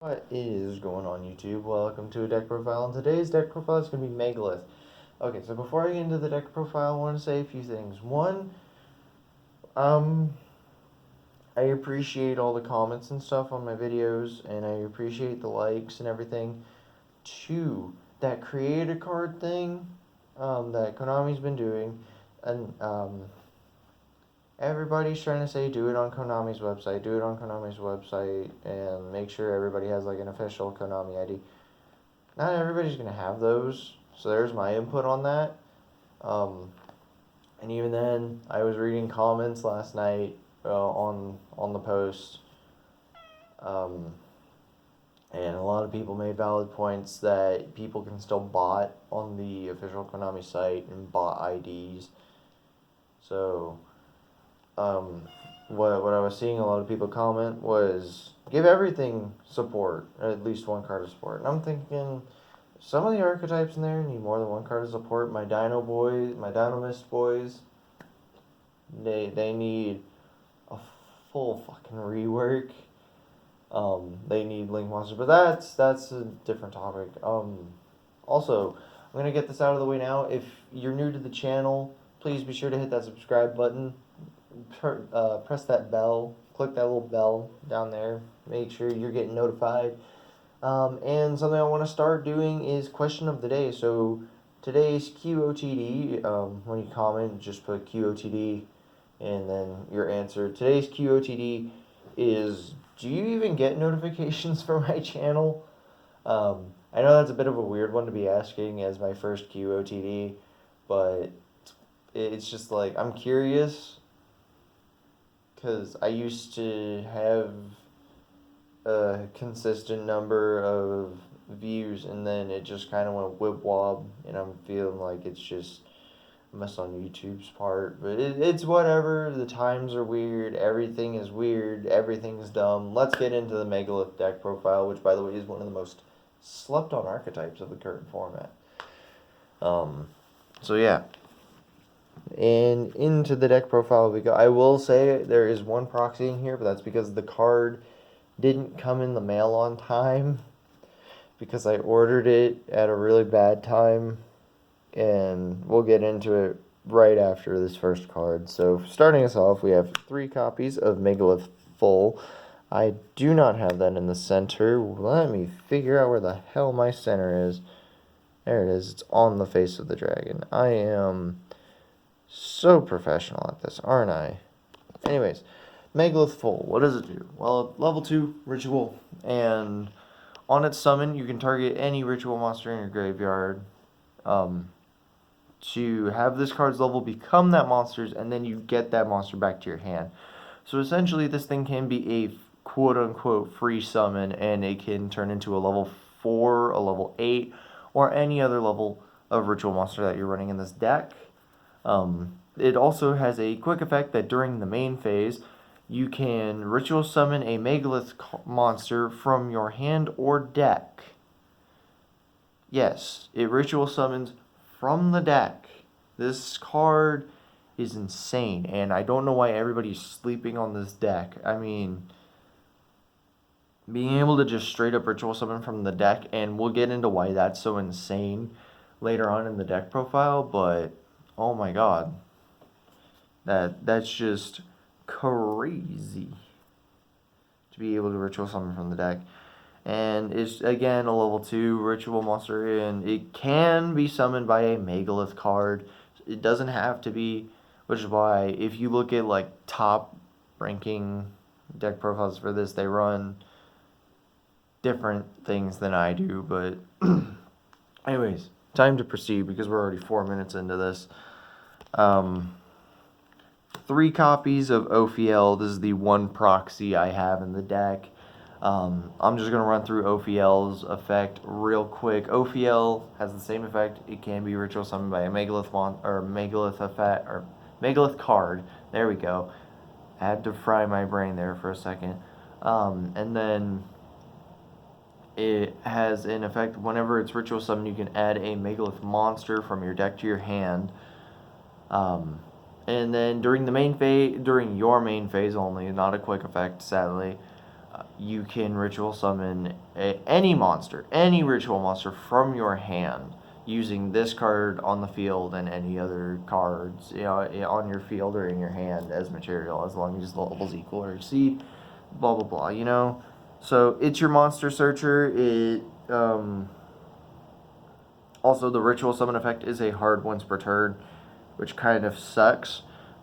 What is going on, YouTube? Welcome to a deck profile, and today's deck profile is going to be Megalith. Okay, so before I get into the deck profile, I want to say a few things. One, I appreciate all the comments and stuff on my videos, and I appreciate the likes and everything. Two, that create a card thing, that Konami's been doing, and, everybody's trying to say do it on Konami's website, and make sure everybody has like an official Konami ID. Not everybody's gonna have those, so there's my input on that. And even then, I was reading comments last night on the post, and a lot of people made valid points that people can still bot on the official Konami site and bot IDs. So what I was seeing a lot of people comment was give everything support, at least one card of support. And I'm thinking some of the archetypes in there need more than one card of support. My Dino Mist boys, they need a full fucking rework. They need Link Monster, but that's a different topic. Also, I'm gonna get this out of the way now. If you're new to the channel, please be sure to hit that subscribe button. Press that bell, click that little bell down there, make sure you're getting notified. And something I want to start doing is question of the day. So today's QOTD, when you comment, just put QOTD and then your answer. Today's QOTD is, do you even get notifications for my channel? I know that's a bit of a weird one to be asking as my first QOTD, but it's just like, I'm curious, because I used to have a consistent number of views, and then it just kind of went whip wob, and I'm feeling like it's just a mess on YouTube's part, but it's whatever. The times are weird, everything is weird, everything's dumb. Let's get into the Megalith deck profile, which by the way is one of the most slept on archetypes of the current format. So yeah. And into the deck profile we go. I will say there is one proxy in here, but that's because the card didn't come in the mail on time, because I ordered it at a really bad time, and we'll get into it right after this first card. So starting us off, we have 3 copies of Megalith Full. I do not have that in the center. Let me figure out where the hell my center is. There it is. It's on the face of the dragon. I am so professional at this, aren't I? Anyways, Megalith Full. What does it do? Well, level 2 ritual, and on its summon, you can target any ritual monster in your graveyard. To have this card's level become that monster's, and then you get that monster back to your hand. So essentially, this thing can be a quote-unquote free summon, and it can turn into a level 4, a level 8, or any other level of ritual monster that you're running in this deck. It also has a quick effect that during the main phase, you can ritual summon a Megalith monster from your hand or deck. Yes, it ritual summons from the deck. This card is insane, and I don't know why everybody's sleeping on this deck. I mean, being able to just straight up ritual summon from the deck, and we'll get into why that's so insane later on in the deck profile, but oh my god. That's just crazy to be able to ritual summon from the deck. And it's, again, a level 2 ritual monster, and it can be summoned by a Megalith card. It doesn't have to be, which is why if you look at like top ranking deck profiles for this, they run different things than I do. But anyways, time to proceed because we're already 4 minutes into this. 3 copies of Ophiel. This is the one proxy I have in the deck. I'm just going to run through Ophiel's effect real quick. Ophiel has the same effect. It can be ritual summoned by a Megalith Megalith card. There we go. I had to fry my brain there for a second. And then it has an effect whenever it's ritual summoned, you can add a Megalith monster from your deck to your hand. And then during your main phase only, not a quick effect, sadly, you can ritual summon any monster, any ritual monster from your hand using this card on the field and any other cards on your field or in your hand as material, as long as the levels equal or exceed, blah blah blah. So it's your monster searcher. It also, the ritual summon effect is a hard once per turn, which kind of sucks,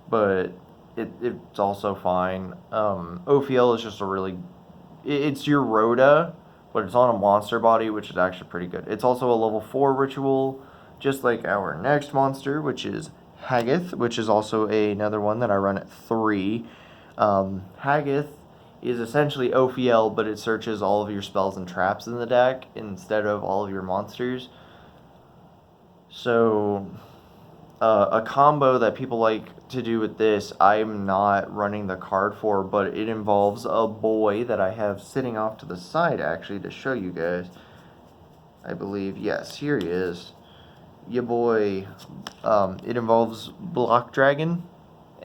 but it's also fine. Ophiel is just it's your Rhoda, but it's on a monster body, which is actually pretty good. It's also a level 4 ritual, just like our next monster, which is Haggith, which is also another one that I run at 3. Haggith is essentially Ophiel, but it searches all of your spells and traps in the deck instead of all of your monsters. So, a combo that people like to do with this, I'm not running the card for, but it involves a boy that I have sitting off to the side, actually, to show you guys. I believe, yes, here he is. Your boy. It involves Block Dragon.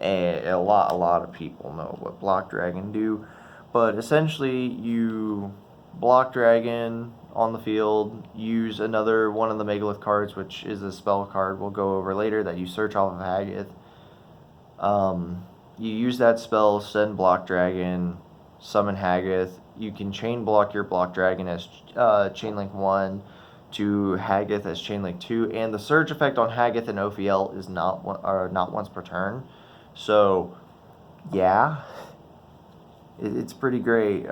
A lot of people know what Block Dragon do, but essentially you Block Dragon on the field, use another one of the Megalith cards, which is a spell card we'll go over later, that you search off of Haggith. You use that spell, send Block Dragon, summon Haggith. You can chain block your Block Dragon as Chainlink 1 to Haggith as Chainlink 2, and the surge effect on Haggith and Ophiel is not once per turn. So, yeah, it's pretty great.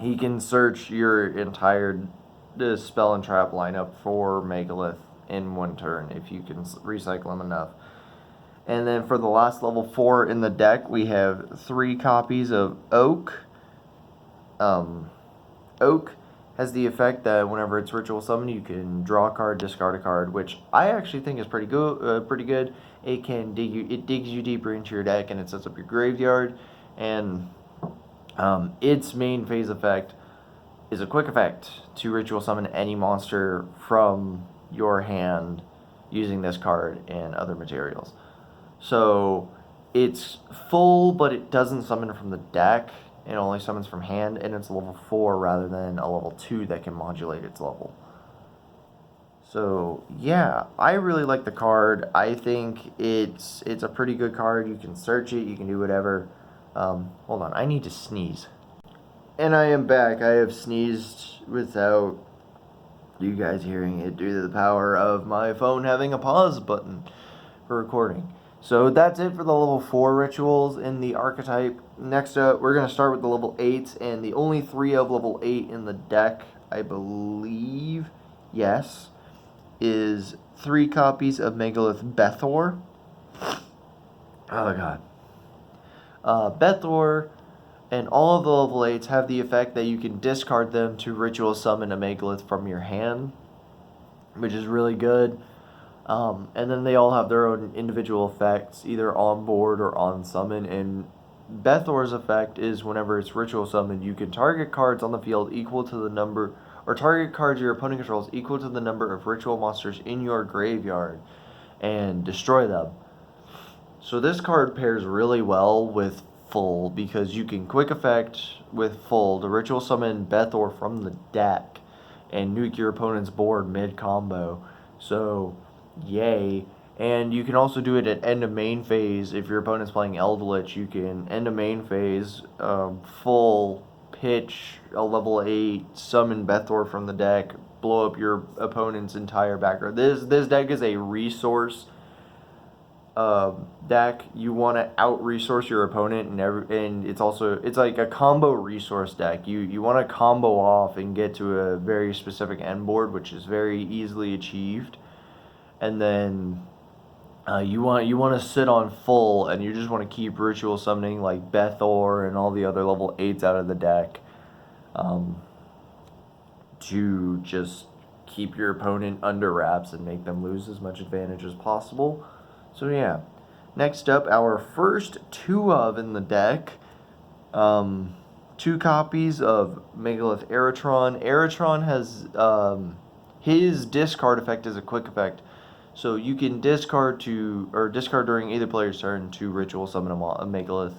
He can search your entire spell and trap lineup for Megalith in one turn if you can recycle him enough. And then for the last level 4 in the deck, we have 3 copies of Oak. Oak has the effect that whenever it's ritual summon, you can draw a card, discard a card, which I actually think is pretty good. It can digs you deeper into your deck, and it sets up your graveyard. And its main phase effect is a quick effect to ritual summon any monster from your hand using this card and other materials. So it's full, but it doesn't summon from the deck. It only summons from hand, and it's a level 4 rather than a level 2 that can modulate its level. So yeah, I really like the card. I think it's a pretty good card. You can search it, you can do whatever. Hold on, I need to sneeze. And I am back. I have sneezed without you guys hearing it due to the power of my phone having a pause button for recording. So that's it for the level 4 rituals in the archetype. Next up, we're going to start with the level 8s, and the only 3 of level 8 in the deck, I believe, yes, is 3 copies of Megalith Bethor. Oh god. Bethor and all of the level 8s have the effect that you can discard them to ritual summon a Megalith from your hand, which is really good. And then they all have their own individual effects, either on board or on summon. And Bethor's effect is whenever it's ritual summoned, you can target cards on the field equal to the number, or target cards your opponent controls equal to the number of ritual monsters in your graveyard, and destroy them. So this card pairs really well with full, because you can quick effect with full to ritual summon Bethor from the deck and nuke your opponent's board mid combo. So yay. And you can also do it at end of main phase. If your opponent's playing Eldritch, you can end of main phase, full pitch a level 8, summon Bethor from the deck, blow up your opponent's entire background. This deck is a resource deck. You want to out resource your opponent, and it's like a combo resource deck. You want to combo off and get to a very specific end board, which is very easily achieved. And then you want to sit on full, and you just want to keep ritual summoning like Bethor and all the other level 8s out of the deck, to just keep your opponent under wraps and make them lose as much advantage as possible. So yeah, next up, our first 2 of in the deck, 2 copies of Megalith Aratron. Aratron has his discard effect is a quick effect. So you can discard during either player's turn to ritual summon a Megalith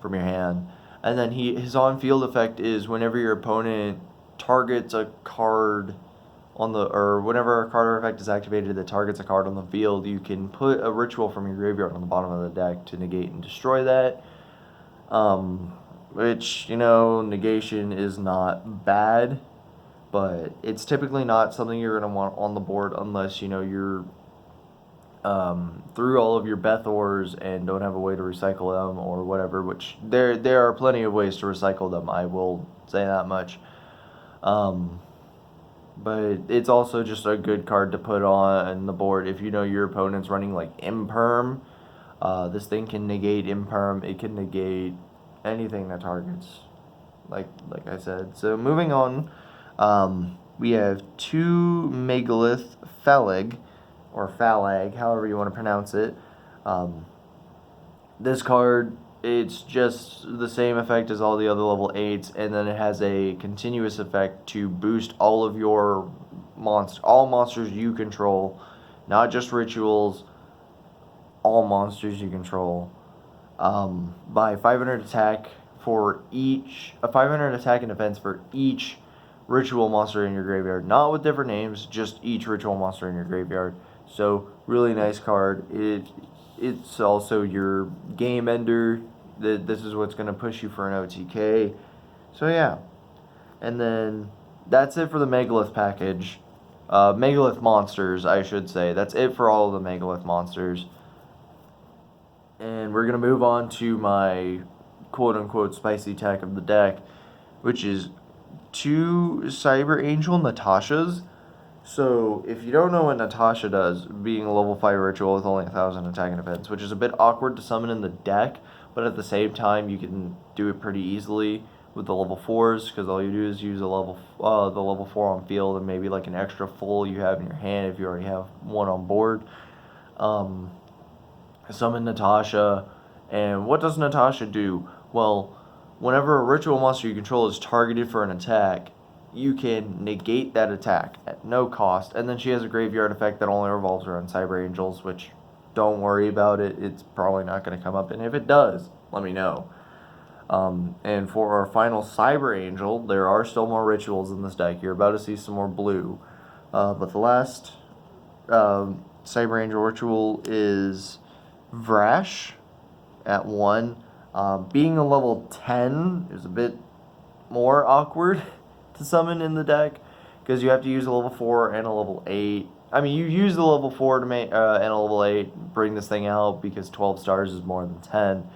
from your hand. And then his on-field effect is whenever your opponent targets a card or whenever a card effect is activated that targets a card on the field, you can put a ritual from your graveyard on the bottom of the deck to negate and destroy that. Which, negation is not bad, but it's typically not something you're going to want on the board unless, you're through all of your Bethors and don't have a way to recycle them or whatever, which there are plenty of ways to recycle them, I will say that much. But it's also just a good card to put on the board if your opponent's running like Imperm. This thing can negate Imperm. It can negate anything that targets, like I said. So moving on, we have 2 Megalith Phalag, or Phalag, however you want to pronounce it. This card, it's just the same effect as all the other level 8s, and then it has a continuous effect to boost all of your all monsters you control, not just rituals, all monsters you control, by 500 attack for each, 500 attack and defense for each ritual monster in your graveyard, not with different names, just each ritual monster in your graveyard. So really nice card. It's also your game ender. This is what's going to push you for an OTK. So yeah. And then that's it for the Megalith package. Megalith monsters, I should say. That's it for all of the Megalith monsters. And we're going to move on to my quote-unquote spicy tech of the deck, which is 2 Cyber Angel Natashas. So, if you don't know what Natasha does, being a level 5 ritual with only 1,000 attack and defense, which is a bit awkward to summon in the deck, but at the same time, you can do it pretty easily with the level 4s, because all you do is use the level 4 on field, and maybe like an extra full you have in your hand if you already have one on board. Summon Natasha, and what does Natasha do? Well, whenever a ritual monster you control is targeted for an attack, you can negate that attack at no cost, and then she has a graveyard effect that only revolves around Cyber Angels, which, don't worry about it, it's probably not going to come up, and if it does, let me know. And for our final Cyber Angel, there are still more rituals in this deck. You're about to see some more blue, but the last Cyber Angel ritual is Vrash at 1. Being a level 10 is a bit more awkward to summon in the deck, because you have to use a level 4 and a level 8. I mean, you use the level 4 to make and a level 8, bring this thing out, because 12 stars is more than 10.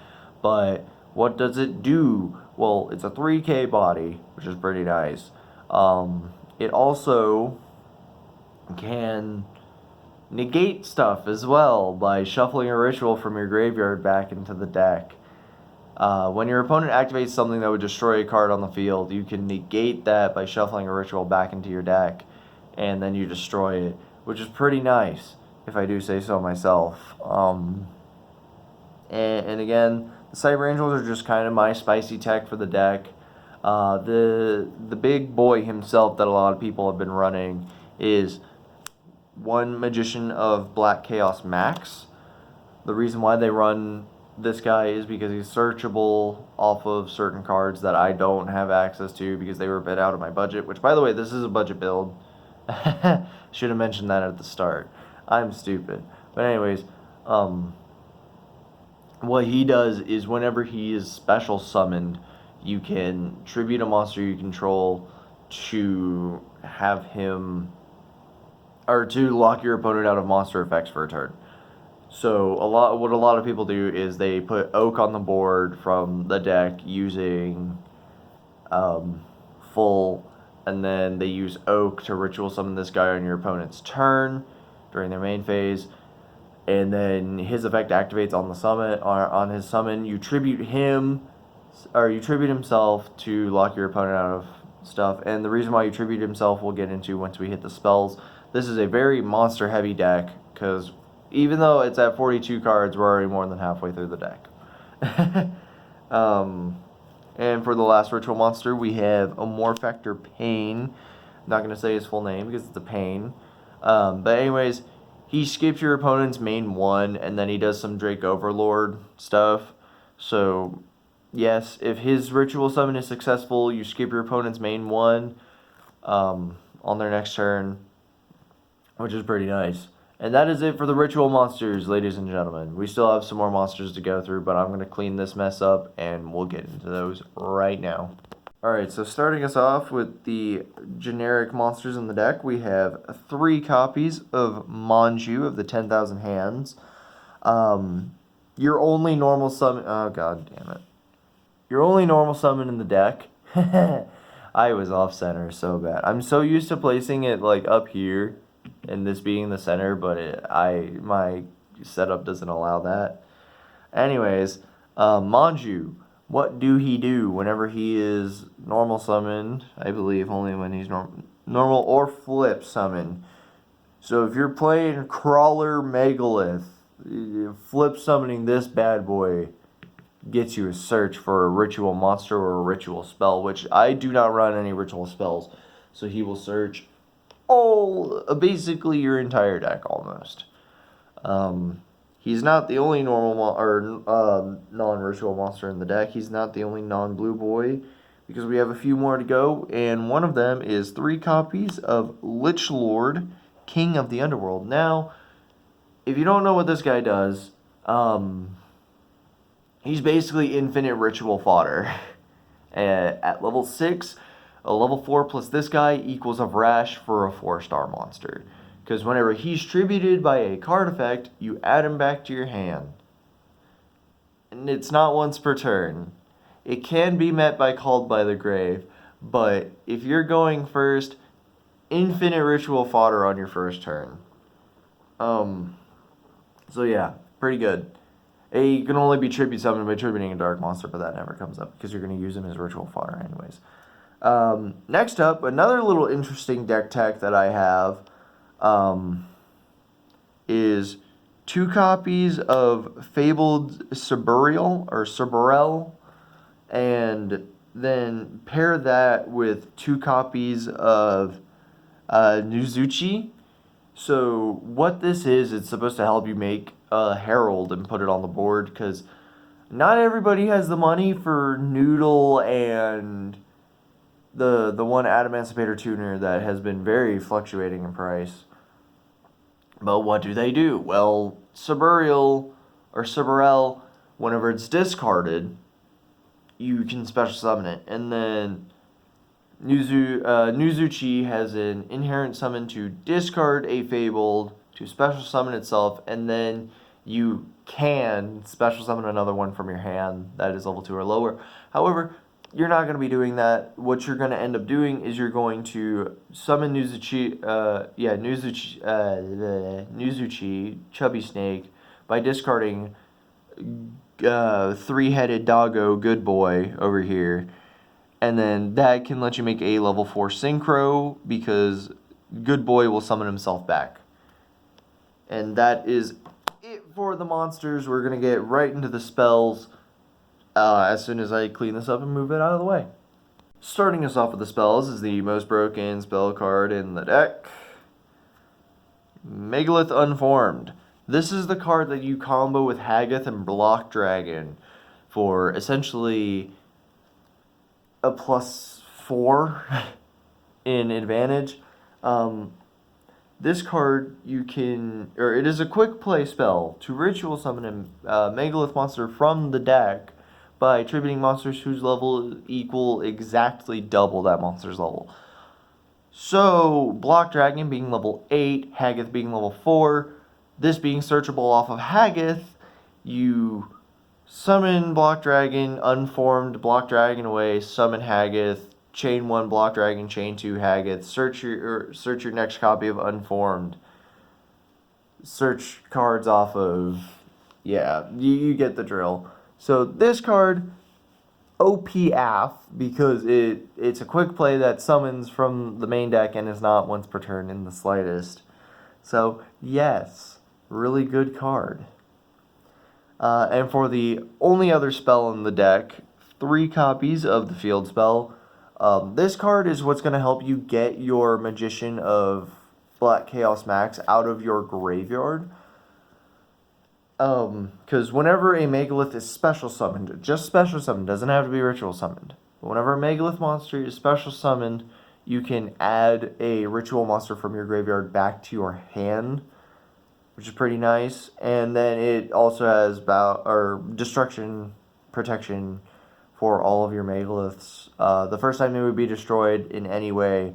But what does it do? Well, it's a 3k body, which is pretty nice. It also can negate stuff as well by shuffling a ritual from your graveyard back into the deck. When your opponent activates something that would destroy a card on the field, you can negate that by shuffling a ritual back into your deck, and then you destroy it, which is pretty nice, if I do say so myself. And again, the Cyber Angels are just kind of my spicy tech for the deck. The big boy himself that a lot of people have been running is 1 Magician of Black Chaos Max. The reason why they run this guy is because he's searchable off of certain cards that I don't have access to because they were a bit out of my budget, which, by the way, this is a budget build. Should have mentioned that at the start. I'm stupid. But anyways, what he does is whenever he is special summoned, you can tribute a monster you control to have him, or to lock your opponent out of monster effects for a turn. So what a lot of people do is they put Oak on the board from the deck using full, and then they use Oak to ritual summon this guy on your opponent's turn during their main phase, and then his effect activates on the summon, or on his summon. You tribute him, or you tribute himself to lock your opponent out of stuff. And the reason why you tribute himself we'll get into once we hit the spells. This is a very monster heavy deck, because even though it's at 42 cards, we're already more than halfway through the deck. And for the last ritual monster, we have a Morphector Pain. I'm not going to say his full name because it's a pain. But anyways, he skips your opponent's main 1, and then he does some Drake Overlord stuff. So yes, if his ritual summon is successful, you skip your opponent's main one on their next turn, which is pretty nice. And that is it for the ritual monsters, ladies and gentlemen. We still have some more monsters to go through, but I'm going to clean this mess up, and we'll get into those right now. Alright, so starting us off with the generic monsters in the deck, we have 3 copies of Manju of the 10,000 Hands. Your only normal summon... Oh, god damn it. Your only normal summon in the deck... I was off-center so bad. I'm so used to placing it, like, up here, and this being the center, but my setup doesn't allow that. Anyways, Manju, what do he do whenever he is normal summoned? I believe only when he's normal or flip summoned. So if you're playing Crawler Megalith, flip summoning this bad boy gets you a search for a ritual monster or a ritual spell, which I do not run any ritual spells. So he will search basically your entire deck almost. He's not the only normal non-ritual monster in the deck. He's not the only non-blue boy, because we have a few more to go, and one of them is 3 copies of Lich Lord, King of the Underworld. Now, if you don't know what this guy does, he's basically infinite ritual fodder. At level 6, a level 4 plus this guy equals a Vrash for a 4-star monster. Because whenever he's tributed by a card effect, you add him back to your hand. And it's not once per turn. It can be met by Called by the Grave, but if you're going first, infinite ritual fodder on your first turn. So yeah, pretty good. You can only be tribute summoned by tributing a dark monster, but that never comes up because you're going to use him as ritual fodder anyways. Next up, another little interesting deck tech that I have is 2 copies of Fabled Cerberel, and then pair that with 2 copies of Nuzuchi. So what this is, it's supposed to help you make a Herald and put it on the board, because not everybody has the money for Noodle and the one Adamancipator tuner that has been very fluctuating in price. But what do? Well, Cerberel, whenever it's discarded, you can special summon it. And then Nuzuchi has an inherent summon to discard a Fabled, to special summon itself, and then you can special summon another one from your hand that is level 2 or lower. However, you're not going to be doing that. What you're going to end up doing is you're going to summon Nuzuchi, Chubby Snake, by discarding 3-headed Doggo Good Boy over here. And then that can let you make a level 4 Synchro, because Good Boy will summon himself back. And that is it for the monsters. We're going to get right into the spells as soon as I clean this up and move it out of the way. Starting us off with the spells is the most broken spell card in the deck, Megalith Unformed. This is the card that you combo with Haggoth and Block Dragon for essentially a +4 in advantage. This card it is a quick play spell to ritual summon a Megalith monster from the deck by tributing monsters whose level equal exactly double that monster's level. So, Block Dragon being level 8, Haggoth being level 4, this being searchable off of Haggoth, you summon Block Dragon, unformed Block Dragon away, summon Haggoth, chain 1 Block Dragon, chain 2 Haggoth, search your next copy of Unformed. Search cards off of, you get the drill. So this card, OPF, because it's a quick play that summons from the main deck and is not once per turn in the slightest. So yes, really good card. And for the only other spell in the deck, 3 copies of the field spell. This card is what's going to help you get your Magician of Black Chaos Max out of your graveyard. Because whenever a Megalith is special summoned, just special summoned, doesn't have to be ritual summoned. But whenever a Megalith monster is special summoned, you can add a ritual monster from your graveyard back to your hand, which is pretty nice. And then it also has destruction protection for all of your Megaliths. The first time they would be destroyed in any way,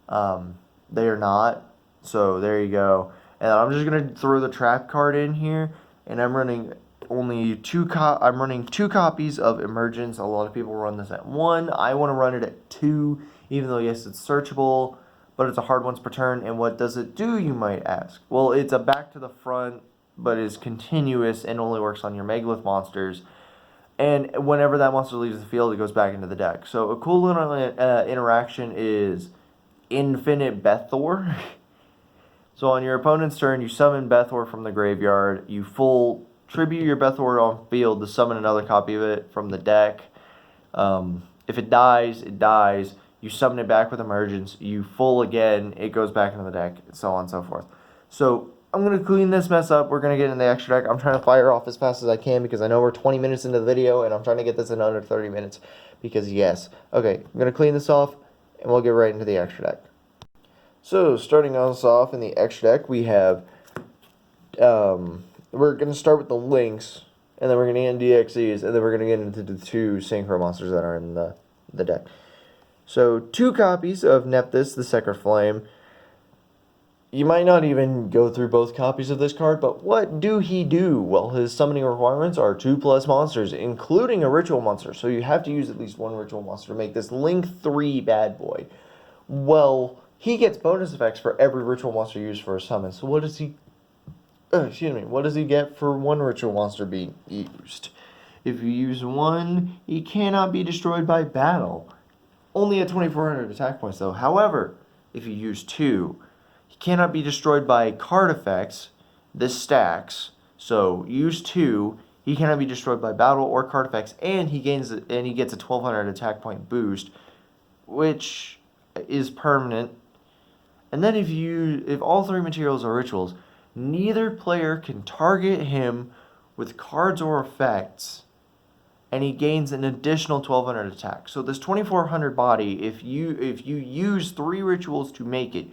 they are not. So there you go. And I'm just gonna throw the trap card in here, and I'm running only I'm running 2 copies of Emergence. A lot of people run this at 1. I want to run it at 2, even though yes, it's searchable, but it's a hard once per turn. And what does it do, you might ask? Well, it's a back to the front, but is continuous and only works on your Megalith monsters. And whenever that monster leaves the field, it goes back into the deck. So a cool little interaction is Infinite Bethor. So on your opponent's turn, you summon Bethor from the graveyard. You full tribute your Bethor on field to summon another copy of it from the deck. If it dies, it dies. You summon it back with Emergence. You full again, it goes back into the deck, and so on and so forth. So I'm going to clean this mess up. We're going to get in the extra deck. I'm trying to fire off as fast as I can because I know we're 20 minutes into the video, and I'm trying to get this in under 30 minutes because yes. Okay, I'm going to clean this off, and we'll get right into the extra deck. So, starting us off in the extra deck, we have, we're going to start with the links, and then we're going to get into DXEs, and then we're going to get into the 2 synchro monsters that are in the deck. So, 2 copies of Nephthys, the Sacred Flame. You might not even go through both copies of this card, but what do he do? Well, his summoning requirements are 2+ monsters, including a ritual monster, so you have to use at least 1 ritual monster to make this Link 3 bad boy. Well, he gets bonus effects for every ritual monster used for a summon. So what does he... what does he get for 1 ritual monster being used? If you use 1, he cannot be destroyed by battle. Only at 2,400 attack points, though. However, if you use 2, he cannot be destroyed by card effects. This stacks. So use 2, he cannot be destroyed by battle or card effects, and he gets a 1,200 attack point boost, which is permanent. And then if all 3 materials are rituals, neither player can target him with cards or effects, and he gains an additional 1,200 attack. So this 2,400 body, if you use 3 rituals to make it,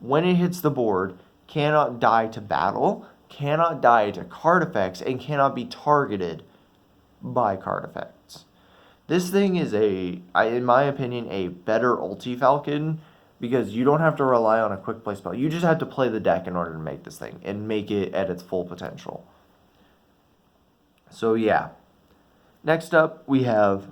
when it hits the board, cannot die to battle, cannot die to card effects, and cannot be targeted by card effects. This thing is in my opinion, a better ulti Falcon, because you don't have to rely on a quick play spell. You just have to play the deck in order to make this thing and make it at its full potential. So yeah. Next up, we have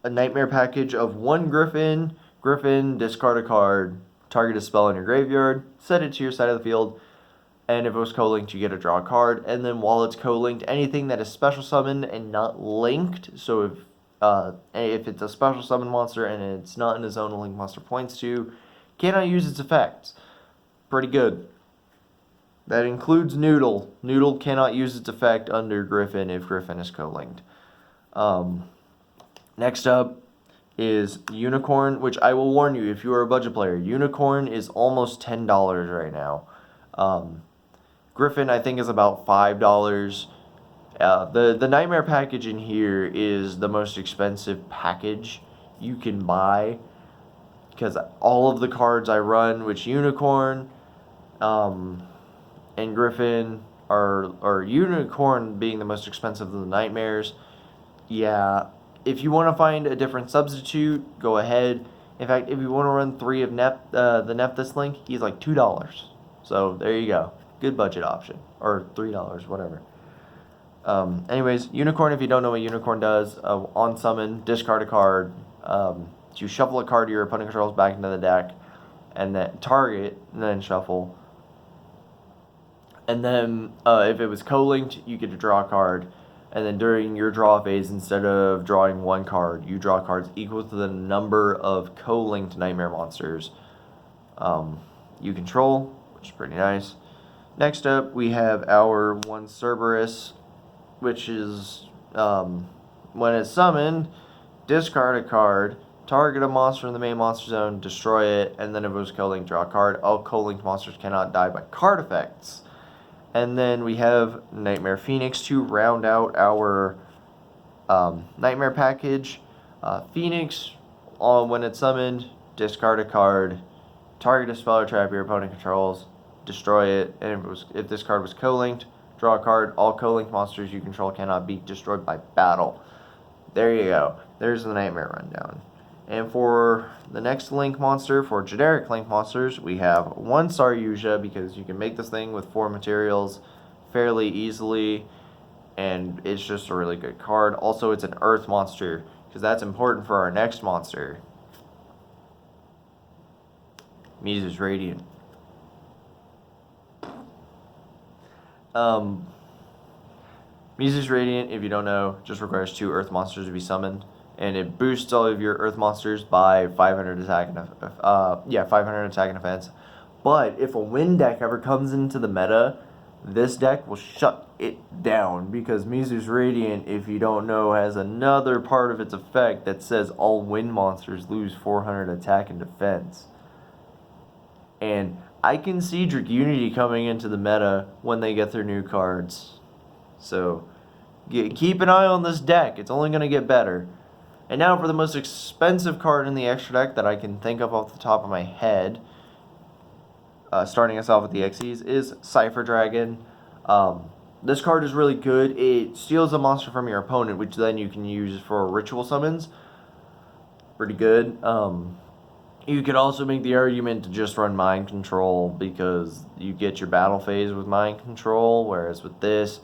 a Nightmare package of 1 Griffin. Griffin, discard a card, target a spell in your graveyard, set it to your side of the field, and if it was co-linked, you get to draw a card. And then while it's co-linked, anything that is special summoned and not linked, so if it's a special summon monster and it's not in a zone a link monster points to, cannot use its effects. Pretty good. That includes Noodle. Noodle cannot use its effect under Griffin if Griffin is co-linked. Next up is Unicorn, which I will warn you, if you are a budget player, Unicorn is almost $10 right now. Griffin, I think, is about $5. The Nightmare package in here is the most expensive package you can buy, because all of the cards I run, which Unicorn and Griffin are Unicorn being the most expensive of the Nightmares. Yeah, if you want to find a different substitute, go ahead. In fact, if you want to run 3 of the Nephthys Link, he's like $2. So there you go. Good budget option. Or $3, whatever. Anyways, Unicorn, if you don't know what Unicorn does, on summon, discard a card, you shuffle a card your opponent controls back into the deck, and then target, and then shuffle. And then, if it was co-linked, you get to draw a card, and then during your draw phase, instead of drawing 1 card, you draw cards equal to the number of co-linked Nightmare monsters you control, which is pretty nice. Next up, we have our 1 Cerberus, which is, when it's summoned, discard a card, target a monster in the main monster zone, destroy it, and then if it was co-linked, draw a card. All co-linked monsters cannot die by card effects. And then we have Nightmare Phoenix to round out our Nightmare package. Phoenix, when it's summoned, discard a card, target a spell or trap your opponent controls, destroy it, and if this card was co-linked, draw a card. All co-linked monsters you control cannot be destroyed by battle. There you go. There's the Nightmare rundown. And for the next link monster, for generic link monsters, we have one Saryuja, because you can make this thing with 4 materials fairly easily, and it's just a really good card. Also, it's an Earth monster, because that's important for our next monster. Mizu's Radiant. Mizu's Radiant, if you don't know, just requires 2 Earth monsters to be summoned, and it boosts all of your Earth monsters by 500 attack and 500 attack and defense. But if a Wind deck ever comes into the meta, this deck will shut it down, because Mizu's Radiant, if you don't know, has another part of its effect that says all Wind monsters lose 400 attack and defense. And I can see Dragunity coming into the meta when they get their new cards. So keep an eye on this deck. It's only going to get better. And now for the most expensive card in the extra deck that I can think of off the top of my head, starting us off with the Xyz, is Cypher Dragon. This card is really good. It steals a monster from your opponent, which then you can use for ritual summons. Pretty good. You could also make the argument to just run Mind Control, because you get your battle phase with Mind Control, whereas with this,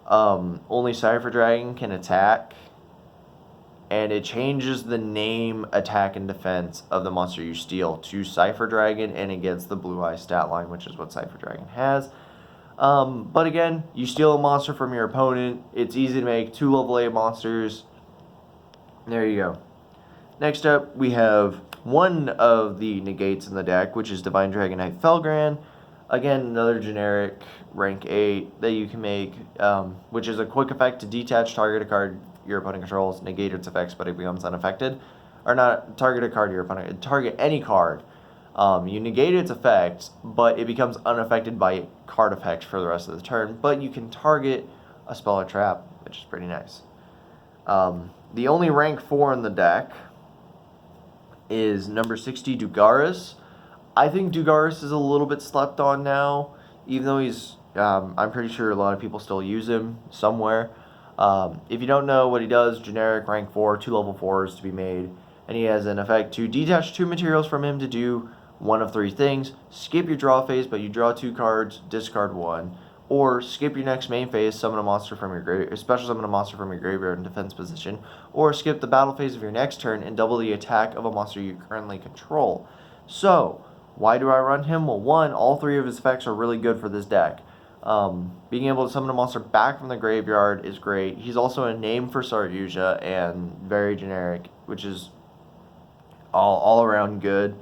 only Cypher Dragon can attack, and it changes the name, attack, and defense of the monster you steal to Cypher Dragon, and it gets the Blue Eye stat line, which is what Cypher Dragon has. But again, you steal a monster from your opponent. It's easy to make 2 level 8 monsters. There you go. Next up, we have one of the negates in the deck, which is Divine Dragonite Felgran. Again, another generic rank 8 that you can make, which is a quick effect to detach, target a card your opponent controls, negate its effects, but it becomes unaffected. Or not target a card your opponent, target any card. You negate its effects, but it becomes unaffected by card effects for the rest of the turn. But you can target a spell or trap, which is pretty nice. The only rank 4 in the deck is number 60, Dugaris. I think Dugaris is a little bit slept on now, even though he's, I'm pretty sure a lot of people still use him somewhere. If you don't know what he does, generic rank 4, 2 level 4s to be made, and he has an effect to detach 2 materials from him to do one of 3 things: skip your draw phase, but you draw 2 cards, discard 1, or skip your next main phase, summon a monster from your special summon a monster from your graveyard in defense position, or skip the battle phase of your next turn and double the attack of a monster you currently control. So, why do I run him? Well, 1, all 3 of his effects are really good for this deck. Being able to summon a monster back from the graveyard is great. He's also a name for Saryuja and very generic, which is all around good.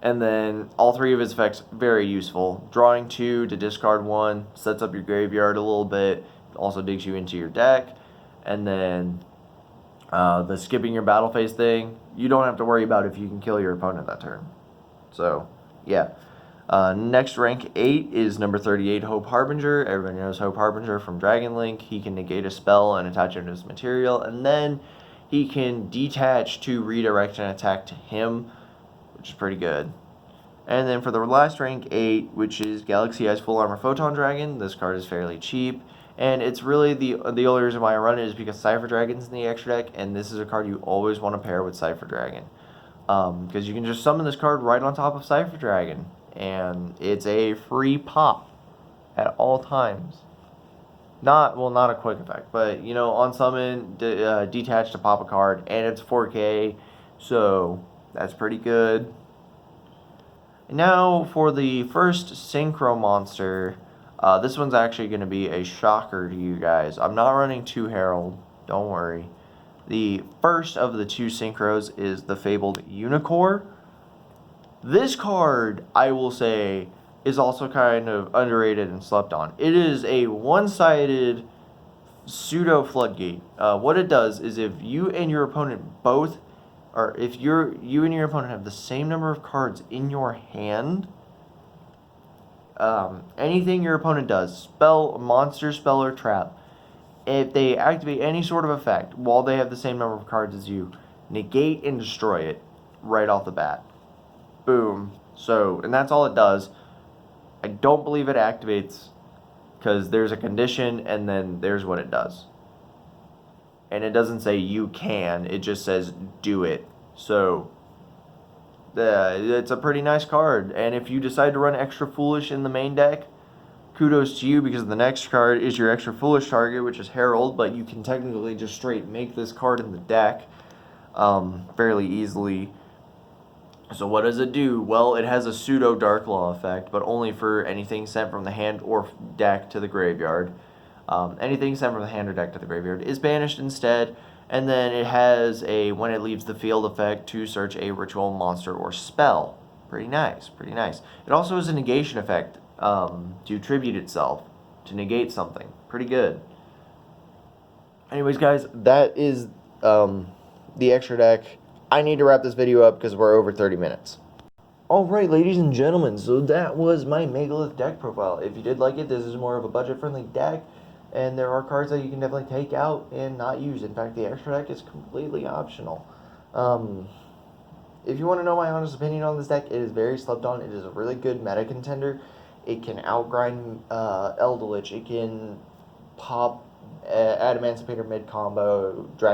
And then all 3 of his effects very useful. Drawing 2 to discard 1 sets up your graveyard a little bit, also digs you into your deck. And then the skipping your battle phase thing, you don't have to worry about if you can kill your opponent that turn. So yeah. Next rank 8 is number 38, Hope Harbinger. Everybody knows Hope Harbinger from Dragon Link. He can negate a spell and attach it to his material, and then he can detach to redirect an attack to him, which is pretty good. And then for the last rank 8, which is Galaxy Eyes Full Armor Photon Dragon, this card is fairly cheap, and it's really the only reason why I run it is because Cypher Dragon's in the extra deck, and this is a card you always want to pair with Cypher Dragon, because you can just summon this card right on top of Cypher Dragon, and it's a free pop at all times. Not a quick effect, but on summon, detach to pop a card, and it's 4K, so that's pretty good. And now for the first synchro monster, this one's actually going to be a shocker to you guys. I'm not running 2 Herald, don't worry. The first of the 2 synchros is the fabled Unicorn. This card, I will say, is also kind of underrated and slept on. It is a one-sided pseudo floodgate. What it does is if you and your opponent both, or if you and your opponent have the same number of cards in your hand, anything your opponent does, spell, monster, spell, or trap, if they activate any sort of effect while they have the same number of cards as you, negate and destroy it right off the bat. Boom. So, and that's all it does. I don't believe it activates because there's a condition and then there's what it does. And it doesn't say you can, it just says do it. So, it's a pretty nice card. And if you decide to run Extra Foolish in the main deck, kudos to you, because the next card is your Extra Foolish target, which is Herald, but you can technically just straight make this card in the deck fairly easily. So what does it do? Well, it has a pseudo Dark Law effect, but only for anything sent from the hand or deck to the graveyard. Anything sent from the hand or deck to the graveyard is banished instead, and then it has a when it leaves the field effect to search a ritual, monster, or spell. Pretty nice, pretty nice. It also has a negation effect to tribute itself, to negate something. Pretty good. Anyways, guys, that is the extra deck. I need to wrap this video up because we're over 30 minutes. Alright, ladies and gentlemen, so that was my Megalith deck profile. If you did like it, this is more of a budget-friendly deck, and there are cards that you can definitely take out and not use. In fact, the extra deck is completely optional. If you want to know my honest opinion on this deck, it is very slept on. It is a really good meta contender. It can outgrind Eldritch. It can pop Adamancipator mid-combo, Dragon